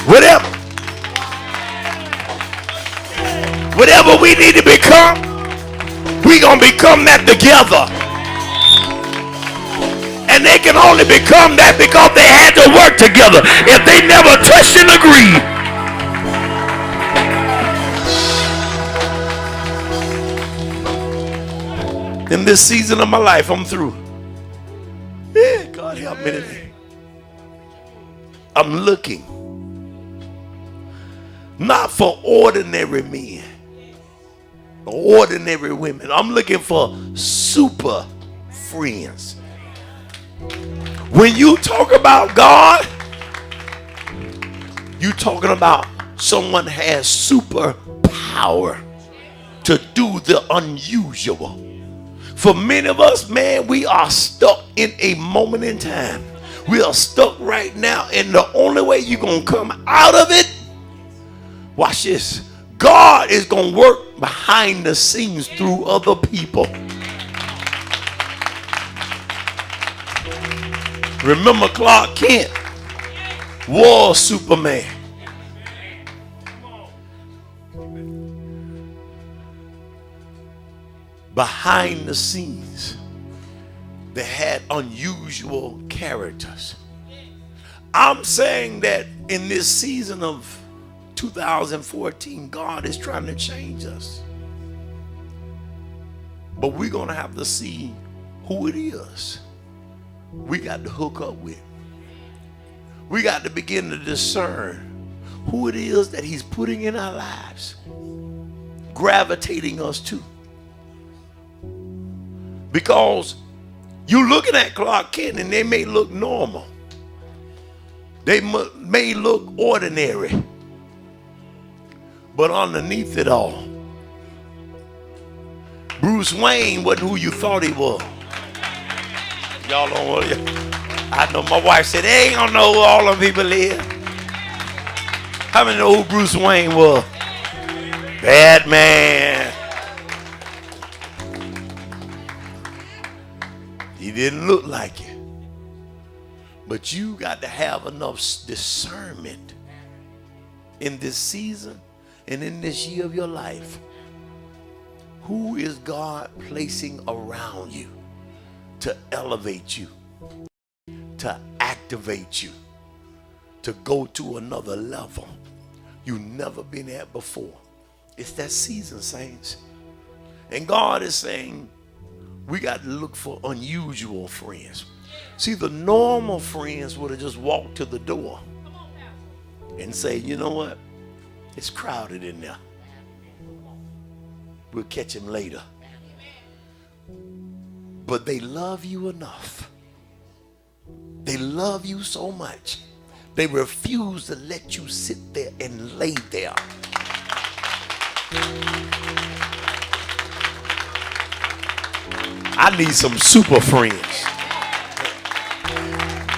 Whatever, whatever we need to become, we gonna become that together. And they can only become that because they had to work together. If they never touched and agreed. In this season of my life, I'm through. Yeah, God help me today. I'm looking not for ordinary men or ordinary women. I'm looking for super friends. When you talk about God, you talking about someone has super power to do the unusual. For many of us, man, we are stuck in a moment in time. We are stuck right now, and the only way you're going to come out of it, watch this, God is going to work behind the scenes through other people. Remember, Clark Kent was Superman. Behind the scenes, they had unusual characters. I'm saying that in this season of 2014, God is trying to change us. But we're going to have to see who it is we got to hook up with. We got to begin to discern who it is that he's putting in our lives, gravitating us to. Because you're looking at Clark Kent and they may look normal. They may look ordinary. But underneath it all, Bruce Wayne wasn't who you thought he was. Y'all don't want to. I know my wife said, they ain't gonna know who all them people is. How many know who Bruce Wayne was? Bad man. He didn't look like it. But you got to have enough discernment in this season and in this year of your life. Who is God placing around you to elevate you, to activate you, to go to another level you've never been at before? It's that season, saints. And God is saying, we got to look for unusual friends. See, the normal friends would have just walked to the door and say, you know what? It's crowded in there. We'll catch him later. But they love you enough. They love you so much. They refuse to let you sit there and lay there. I need some super friends.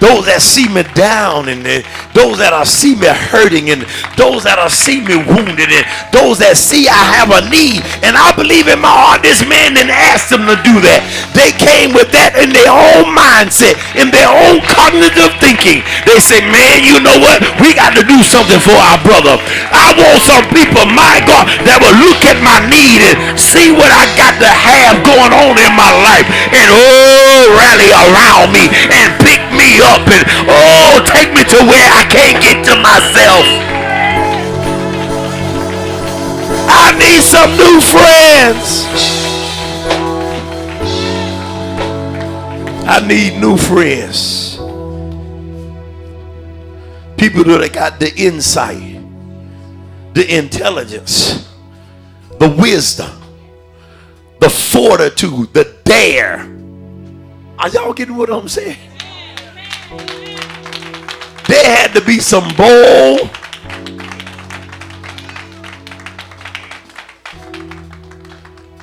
Those that see me down, and those that see me hurting, and those that see me wounded, and those that see I have a need. And I believe in my heart this man didn't ask them to do that. They came with that in their own mindset, in their own cognitive thinking. They say, man, you know what? We got to do something for our brother. I want some people, my God, that will look at my need and see what I got to have going on in my life, and rally around me and pick me up and take me to where I can't get to myself. I need some new friends. I need new friends. People that got the insight, the intelligence, the wisdom, the fortitude, the dare. Are y'all getting what I'm saying? There had to be some bold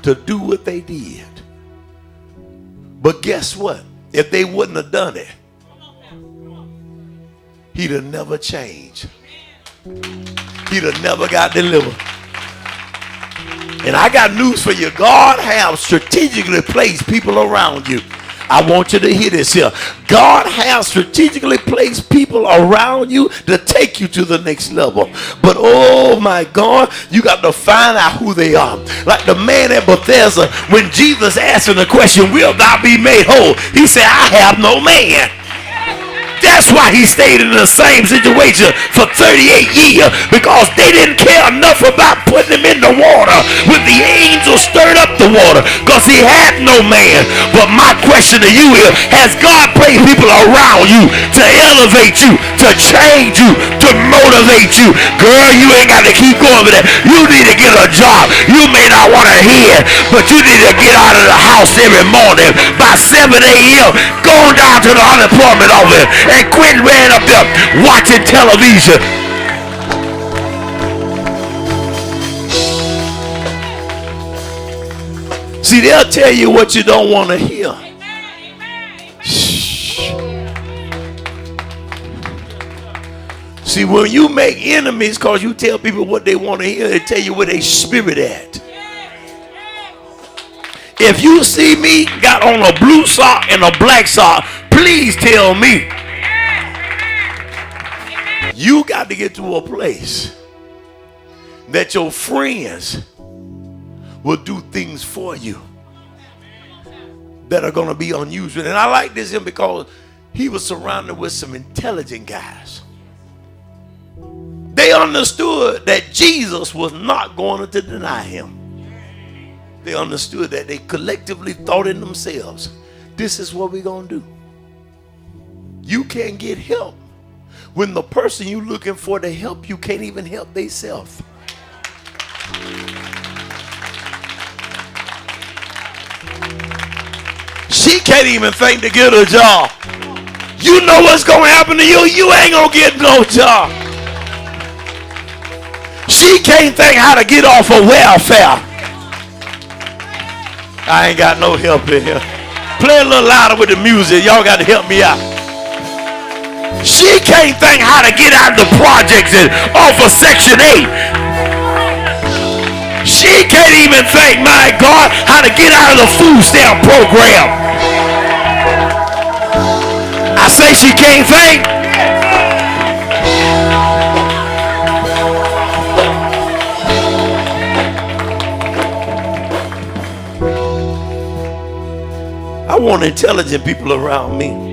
to do what they did. But guess what? If they wouldn't have done it, he'd have never changed. He'd have never got delivered. And I got news for you. God has strategically placed people around you. I want you to hear this here. God has strategically placed people around you to take you to the next level. But oh my God, you got to find out who they are. Like the man at Bethesda, when Jesus asked him the question, will thou be made whole? He said, I have no man. That's why he stayed in the same situation for 38 years, because they didn't care enough about putting him in the water when the angel stirred up the water, because he had no man. But my question to you is, has God placed people around you to elevate you, to change you, to motivate you? Girl, you ain't got to keep going with that. You need to get a job. You may not want to hear it, but you need to get out of the house every morning by 7 a.m. Go down to the unemployment office and quit laying up there watching television. See, they'll tell you what you don't want to hear. Shh. See, when you make enemies because you tell people what they want to hear, they tell you where they spirit at. If you see me got on a blue sock and a black sock, please tell me. You got to get to a place that your friends will do things for you that are going to be unusual. And I like this him because he was surrounded with some intelligent guys. They understood that Jesus was not going to deny him. They understood that. They collectively thought in themselves, this is what we're going to do. You can't get help when the person you're looking for to help you can't even help themselves. She can't even think to get a job. You know what's going to happen to you. You ain't going to get no job. She can't think how to get off of welfare. I ain't got no help in here. Play a little louder with the music. Y'all got to help me out. She can't think how to get out of the projects and off of Section 8. She can't even think, my God, how to get out of the food stamp program. I say she can't think. I want intelligent people around me.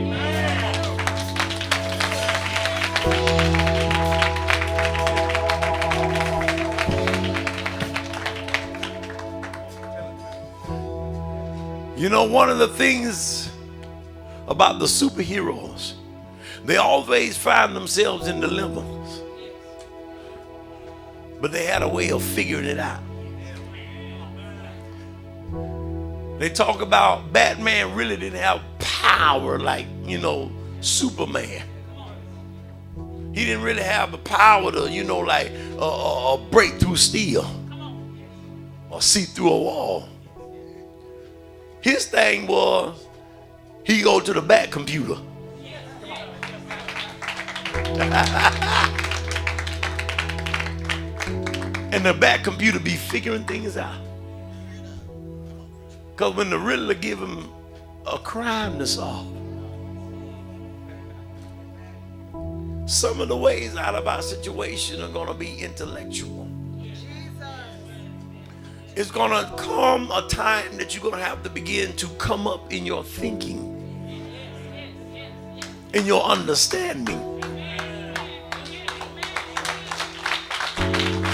You know, one of the things about the superheroes, they always find themselves in dilemmas, but they had a way of figuring it out. They talk about Batman really didn't have power like, Superman. He didn't really have the power to, break through steel or see through a wall. His thing was, he go to the back computer. And the back computer be figuring things out. Because when the Riddler give him a crime to solve, some of the ways out of our situation are going to be intellectual. It's going to come a time that you're going to have to begin to come up in your thinking, in your understanding.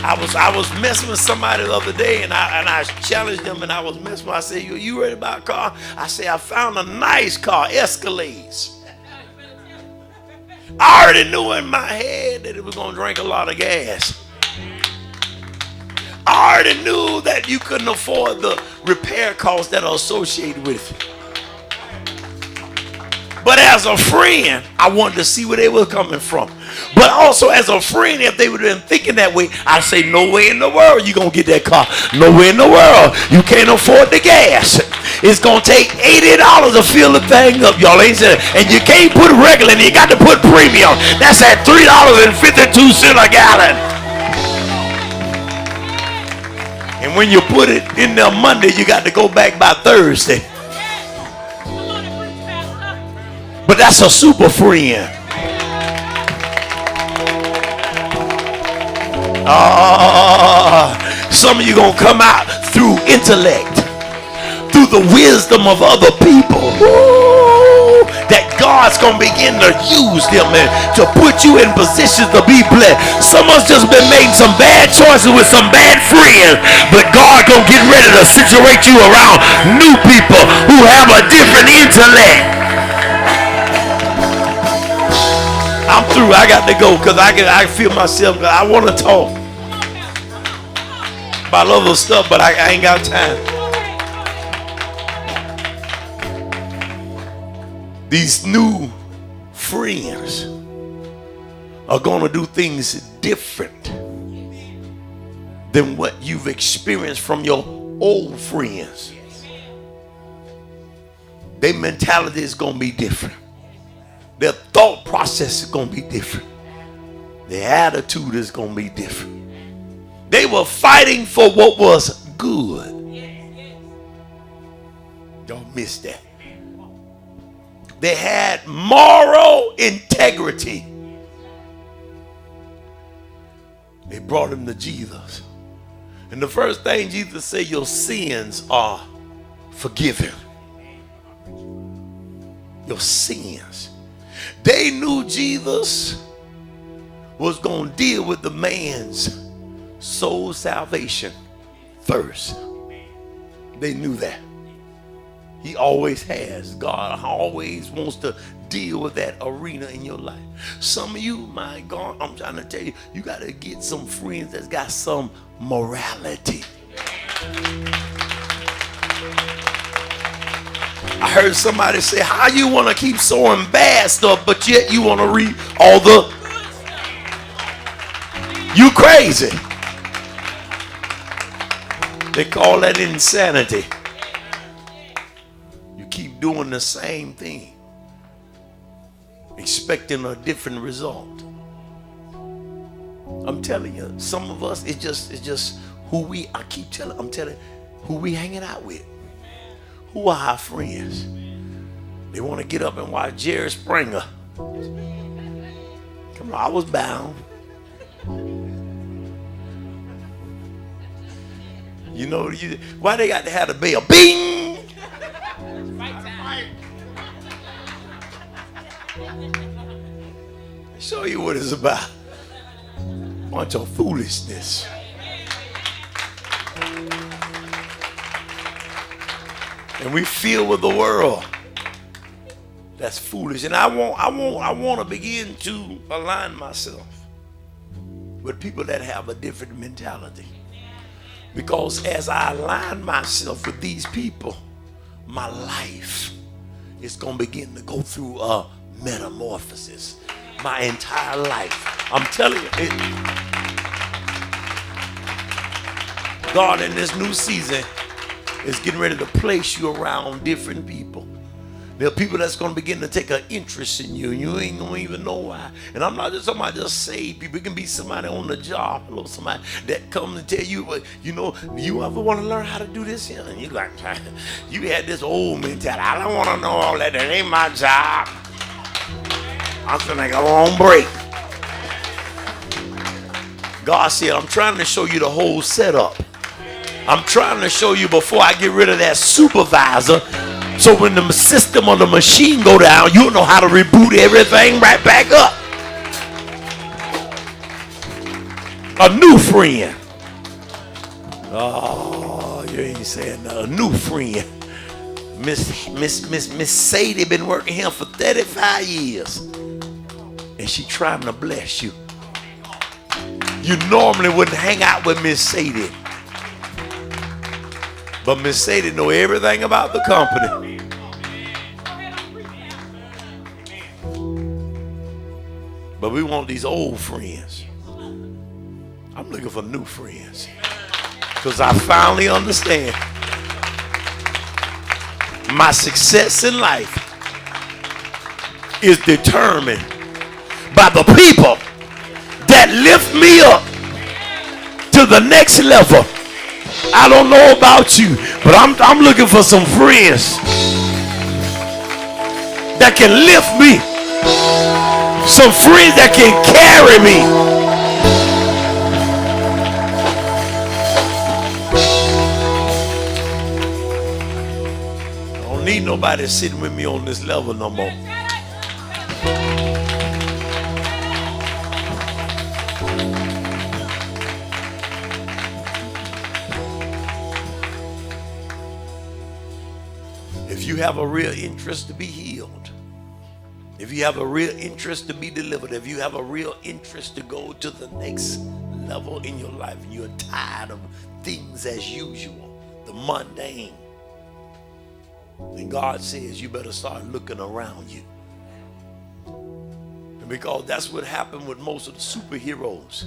I was messing with somebody the other day, and I challenged them, and I was messing with them. I said, you ready to buy a car? I said, I found a nice car, Escalades. I already knew in my head that it was going to drink a lot of gas. I already knew that you couldn't afford the repair costs that are associated with it. But as a friend, I wanted to see where they were coming from. But also as a friend, if they would have been thinking that way, I say, no way in the world you're going to get that car. No way in the world. You can't afford the gas. It's going to take $80 to fill the thing up. Y'all ain't saying, and you can't put regular, you got to put premium. That's at $3.52 a gallon. And when you put it in there Monday, you got to go back by Thursday. But that's a super friend. Some of you gonna come out through intellect, through the wisdom of other people. Ooh, that God's gonna begin to use them and to put you in positions to be blessed. Some of us just been making some bad choices with some bad friends, but God gonna get ready to situate you around new people who have a different intellect. I'm through. I got to go because I feel myself. I want to talk about other stuff, but I ain't got time. These new friends are going to do things different than what you've experienced from your old friends. Their mentality is going to be different. Their thought process is going to be different. Their attitude is going to be different. They were fighting for what was good. Don't miss that. They had moral integrity. They brought him to Jesus. And the first thing Jesus said, your sins are forgiven. Your sins. They knew Jesus was going to deal with the man's soul salvation first. They knew that. He always has. God always wants to deal with that arena in your life. Some of you, my God, I'm trying to tell you, you got to get some friends that's got some morality. I heard somebody say, how you want to keep sowing bad stuff, but yet you want to read all the... You crazy. They call that insanity. You keep doing the same thing, expecting a different result. I'm telling you, some of us, it's just who we, I'm telling who we hanging out with. Who are our friends? They want to get up and watch Jerry Springer. Come on, I was bound. You know, why they got to have the bell? Bing! Show you what it's about. Bunch of foolishness. And we feel with the world. That's foolish. And I want to begin to align myself with people that have a different mentality. Because as I align myself with these people, my life is going to begin to go through a metamorphosis. My entire life. I'm telling you, God in this new season is getting ready to place you around different people. There are people that's going to begin to take an interest in you, and you ain't going to even know why. And I'm not just talking about just saved people. It can be somebody on the job, somebody that comes and tell you, you know, you ever want to learn how to do this here? And you're like, you had this old mentality. I don't want to know all that. That ain't my job. I'm going to go on break. God said, I'm trying to show you the whole setup. I'm trying to show you before I get rid of that supervisor, so when the system or the machine go down, you'll know how to reboot everything right back up. A new friend. Oh, you ain't saying nothing. A new friend. Miss Sadie been working here for 35 years. And she trying to bless you. You normally wouldn't hang out with Miss Sadie. But Miss Sadie know everything about the company. But we want these old friends. I'm looking for new friends. Because I finally understand my success in life is determined by the people that lift me up to the next level. I don't know about you, but I'm looking for some friends that can lift me. Some friends that can carry me. I don't need nobody sitting with me on this level no more. If you have a real interest to be healed, if you have a real interest to be delivered, if you have a real interest to go to the next level in your life, and you're tired of things as usual, the mundane, then God says you better start looking around you. And because that's what happened with most of the superheroes.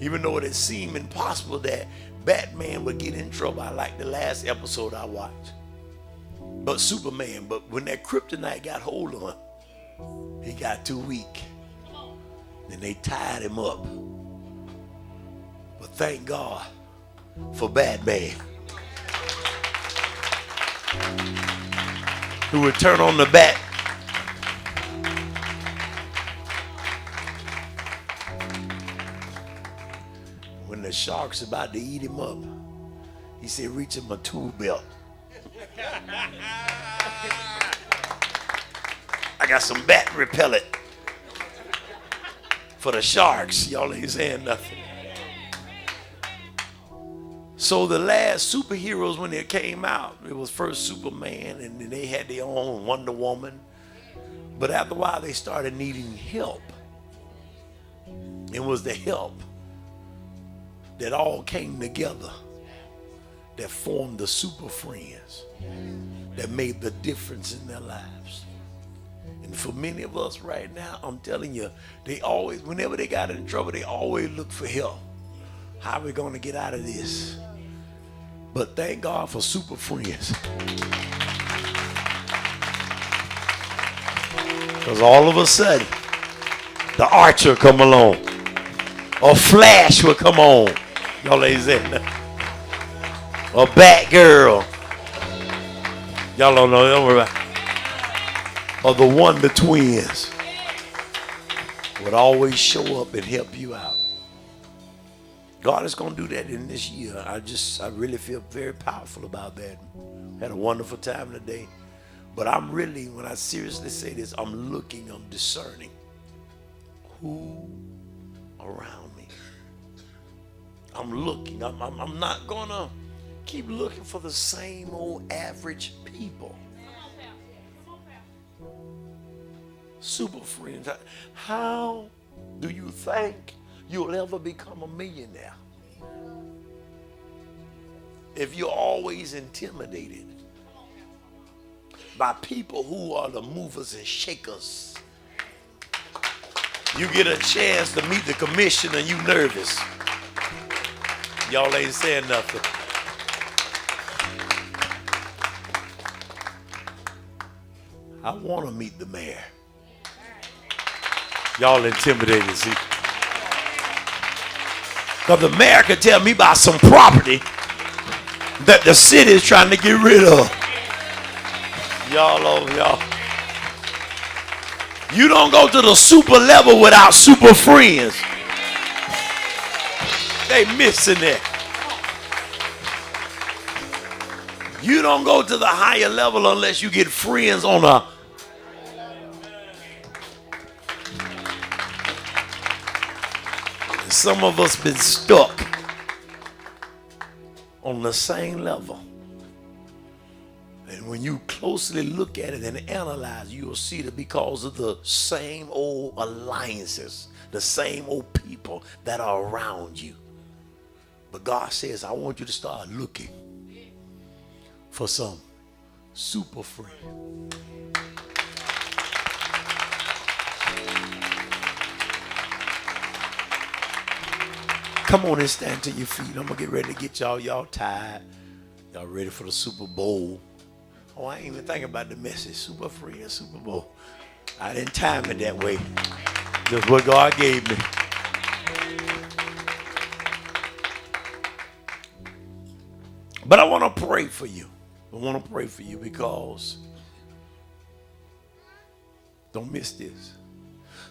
Even though it seemed impossible that Batman would get in trouble, I like the last episode I watched. But Superman, but when that kryptonite got hold of him, he got too weak. Then they tied him up. But thank God for Batman, who would turn on the bat. When the shark's about to eat him up, he said, reach in my tool belt. I got some bat repellent for the sharks. Y'all ain't saying nothing. So the last superheroes, when they came out, it was first Superman, and then they had their own Wonder Woman. But after a while, they started needing help. It was the help that all came together that formed the super friends that made the difference in their lives. And for many of us right now, I'm telling you, they always, whenever they got in trouble, they always look for help. How are we going to get out of this? But thank God for super friends. Because all of a sudden, the Archer come along, or Flash will come on. Y'all ain't saying that. Or Batgirl. Y'all don't know. Don't worry about it. Or the Wonder Twins would always show up and help you out. God is going to do that in this year. I really feel very powerful about that. Had a wonderful time today. But I'm really, when I seriously say this, I'm discerning who around me. I'm looking. I'm not going to keep looking for the same old average people. Super friends. How do you think you'll ever become a millionaire if you're always intimidated by people who are the movers and shakers? You get a chance to meet the commissioner and you nervous. Y'all ain't saying nothing. I want to meet the mayor. Y'all intimidated, see? Because the mayor could tell me about some property that the city is trying to get rid of. Y'all. You don't go to the super level without super friends. They missing it. You don't go to the higher level unless you get friends on a. Some of us been stuck on the same level. And when you closely look at it and analyze, you'll see that because of the same old alliances, the same old people that are around you. But God says, I want you to start looking for some super friend. Come on and stand to your feet. I'm going to get ready to get y'all tired. Y'all ready for the Super Bowl. Oh, I ain't even thinking about the message. Super friend, Super Bowl. I didn't time it that way. Just what God gave me. But I want to pray for you. I want to pray for you because Don't miss this.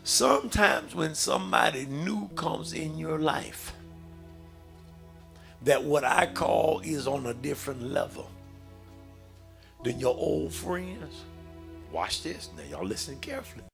Sometimes when somebody new comes in your life, that what I call is on a different level than your old friends. Watch this. Now y'all listen carefully.